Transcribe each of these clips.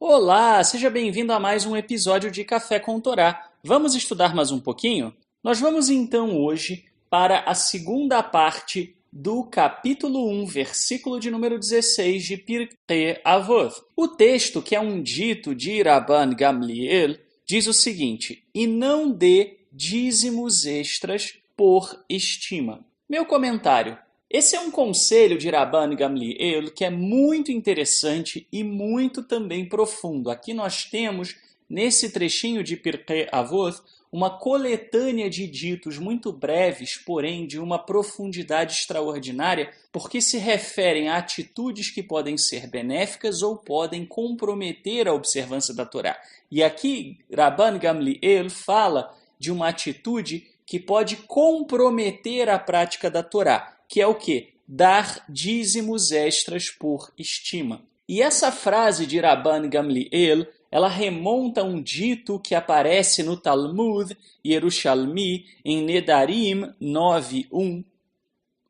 Olá, seja bem-vindo a mais um episódio de Café com Torá. Vamos estudar mais um pouquinho? Nós vamos então hoje para a segunda parte do capítulo 1, versículo de número 16 de Pirkei Avot. O texto, que é um dito de Rabban Gamliel, diz o seguinte: e não dê dízimos extras por estima. Meu comentário. Esse é um conselho de Rabban Gamliel que é muito interessante e muito também profundo. Aqui nós temos, nesse trechinho de Pirkei Avot, uma coletânea de ditos muito breves, porém de uma profundidade extraordinária, porque se referem a atitudes que podem ser benéficas ou podem comprometer a observância da Torá. E aqui Rabban Gamliel fala de uma atitude que pode comprometer a prática da Torá, que é o quê? Dar dízimos extras por estima. E essa frase de Rabban Gamliel, ela remonta a um dito que aparece no Talmud Yerushalmi, em Nedarim 9.1,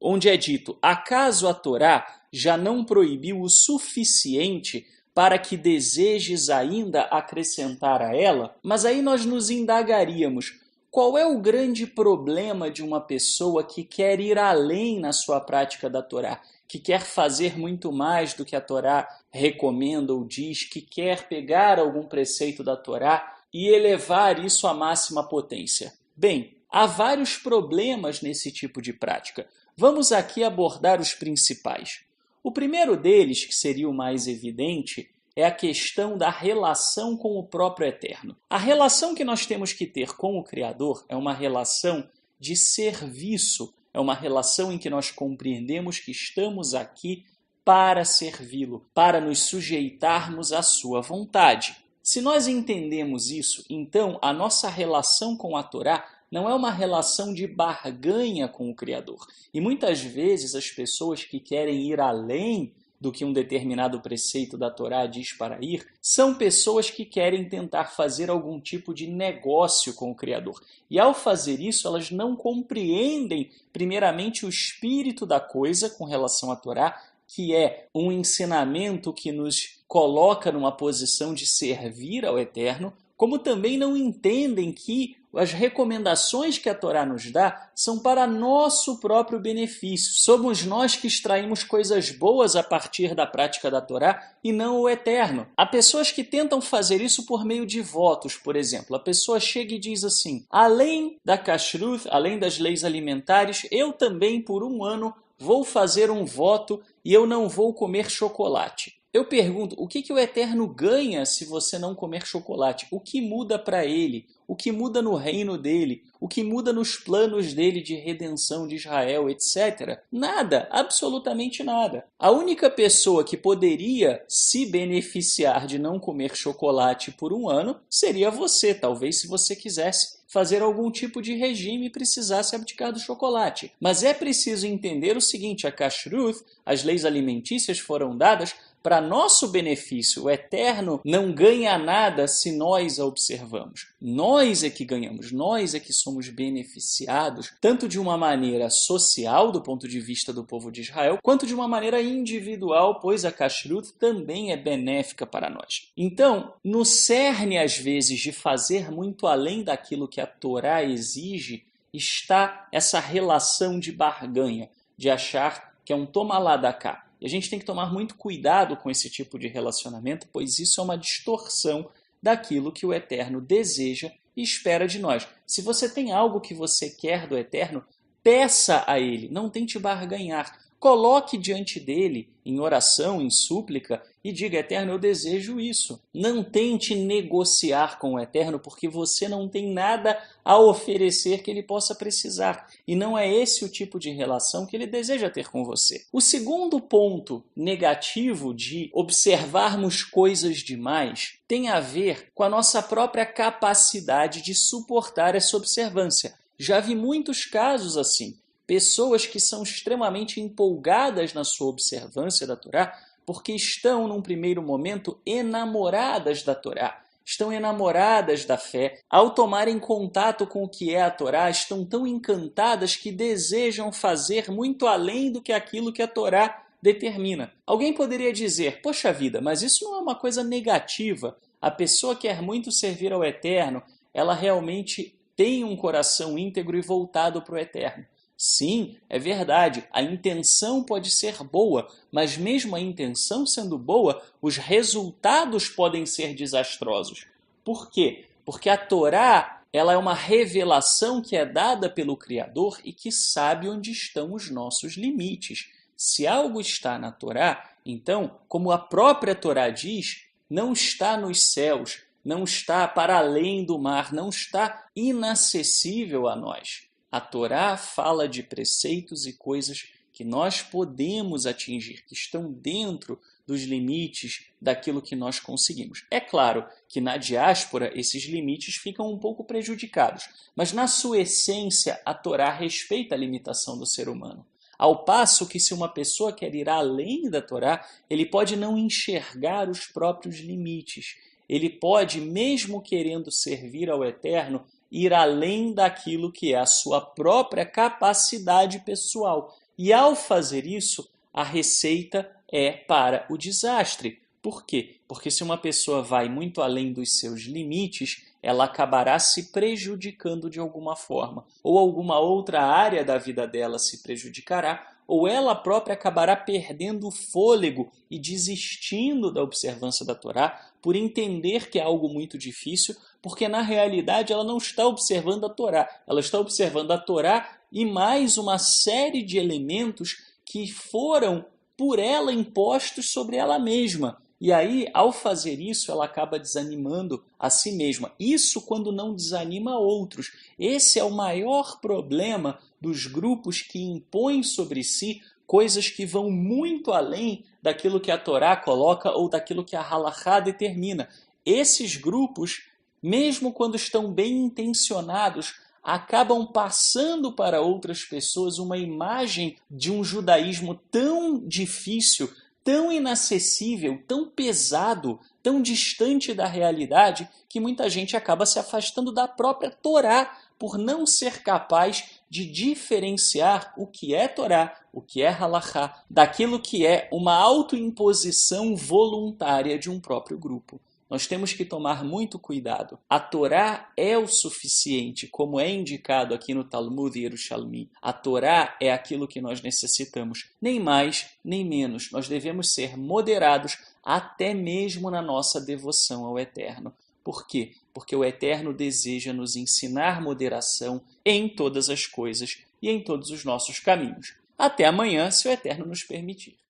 onde é dito: acaso a Torá já não proibiu o suficiente para que desejes ainda acrescentar a ela? Mas aí nós nos indagaríamos: qual é o grande problema de uma pessoa que quer ir além na sua prática da Torá, que quer fazer muito mais do que a Torá recomenda ou diz, que quer pegar algum preceito da Torá e elevar isso à máxima potência? Bem, há vários problemas nesse tipo de prática. Vamos aqui abordar os principais. O primeiro deles, que seria o mais evidente, é a questão da relação com o próprio Eterno. A relação que nós temos que ter com o Criador é uma relação de serviço, é uma relação em que nós compreendemos que estamos aqui para servi-lo, para nos sujeitarmos à sua vontade. Se nós entendemos isso, então a nossa relação com a Torá não é uma relação de barganha com o Criador. E muitas vezes as pessoas que querem ir além do que um determinado preceito da Torá diz para ir, são pessoas que querem tentar fazer algum tipo de negócio com o Criador. E ao fazer isso, elas não compreendem, primeiramente, o espírito da coisa com relação à Torá, que é um ensinamento que nos coloca numa posição de servir ao Eterno, como também não entendem que as recomendações que a Torá nos dá são para nosso próprio benefício. Somos nós que extraímos coisas boas a partir da prática da Torá e não o Eterno. Há pessoas que tentam fazer isso por meio de votos, por exemplo. A pessoa chega e diz assim: além da kashrut, além das leis alimentares, eu também por um ano vou fazer um voto e eu não vou comer chocolate. Eu pergunto, o que o Eterno ganha se você não comer chocolate? O que muda para ele? O que muda no reino dele? O que muda nos planos dele de redenção de Israel, etc? Nada, absolutamente nada. A única pessoa que poderia se beneficiar de não comer chocolate por um ano seria você, talvez, se você quisesse fazer algum tipo de regime e precisasse abdicar do chocolate. Mas é preciso entender o seguinte: a kashrut, as leis alimentícias, foram dadas para nosso benefício. O Eterno não ganha nada se nós a observamos. Nós é que ganhamos, nós é que somos beneficiados, tanto de uma maneira social, do ponto de vista do povo de Israel, quanto de uma maneira individual, pois a kashrut também é benéfica para nós. Então, no cerne, às vezes, de fazer muito além daquilo que a Torá exige, está essa relação de barganha, de achar que é um toma lá da cá. E a gente tem que tomar muito cuidado com esse tipo de relacionamento, pois isso é uma distorção daquilo que o Eterno deseja e espera de nós. Se você tem algo que você quer do Eterno, peça a Ele, não tente barganhar. Coloque diante dele, em oração, em súplica, e diga: Eterno, eu desejo isso. Não tente negociar com o Eterno, porque você não tem nada a oferecer que ele possa precisar. E não é esse o tipo de relação que ele deseja ter com você. O segundo ponto negativo de observarmos coisas demais tem a ver com a nossa própria capacidade de suportar essa observância. Já vi muitos casos assim. Pessoas que são extremamente empolgadas na sua observância da Torá, porque estão, num primeiro momento, enamoradas da Torá, estão enamoradas da fé. Ao tomarem contato com o que é a Torá, estão tão encantadas que desejam fazer muito além do que aquilo que a Torá determina. Alguém poderia dizer, poxa vida, mas isso não é uma coisa negativa. A pessoa quer muito servir ao Eterno, ela realmente tem um coração íntegro e voltado para o Eterno. Sim, é verdade, a intenção pode ser boa, mas mesmo a intenção sendo boa, os resultados podem ser desastrosos. Por quê? Porque a Torá, ela é uma revelação que é dada pelo Criador e que sabe onde estão os nossos limites. Se algo está na Torá, então, como a própria Torá diz, não está nos céus, não está para além do mar, não está inacessível a nós. A Torá fala de preceitos e coisas que nós podemos atingir, que estão dentro dos limites daquilo que nós conseguimos. É claro que na diáspora esses limites ficam um pouco prejudicados, mas na sua essência a Torá respeita a limitação do ser humano. Ao passo que se uma pessoa quer ir além da Torá, ele pode não enxergar os próprios limites. Ele pode, mesmo querendo servir ao Eterno, ir além daquilo que é a sua própria capacidade pessoal. E ao fazer isso, a receita é para o desastre. Por quê? Porque se uma pessoa vai muito além dos seus limites, ela acabará se prejudicando de alguma forma. Ou alguma outra área da vida dela se prejudicará, ou ela própria acabará perdendo o fôlego e desistindo da observância da Torá por entender que é algo muito difícil, porque na realidade ela não está observando a Torá, ela está observando a Torá e mais uma série de elementos que foram por ela impostos sobre ela mesma. E aí, ao fazer isso, ela acaba desanimando a si mesma. Isso quando não desanima outros. Esse é o maior problema dos grupos que impõem sobre si coisas que vão muito além daquilo que a Torá coloca ou daquilo que a Halachá determina. Esses grupos, mesmo quando estão bem intencionados, acabam passando para outras pessoas uma imagem de um judaísmo tão difícil, tão inacessível, tão pesado, tão distante da realidade, que muita gente acaba se afastando da própria Torá por não ser capaz de diferenciar o que é Torá, o que é Halachá, daquilo que é uma autoimposição voluntária de um próprio grupo. Nós temos que tomar muito cuidado. A Torá é o suficiente, como é indicado aqui no Talmud Yerushalmi. A Torá é aquilo que nós necessitamos, nem mais nem menos. Nós devemos ser moderados até mesmo na nossa devoção ao Eterno. Por quê? Porque o Eterno deseja nos ensinar moderação em todas as coisas e em todos os nossos caminhos. Até amanhã, se o Eterno nos permitir.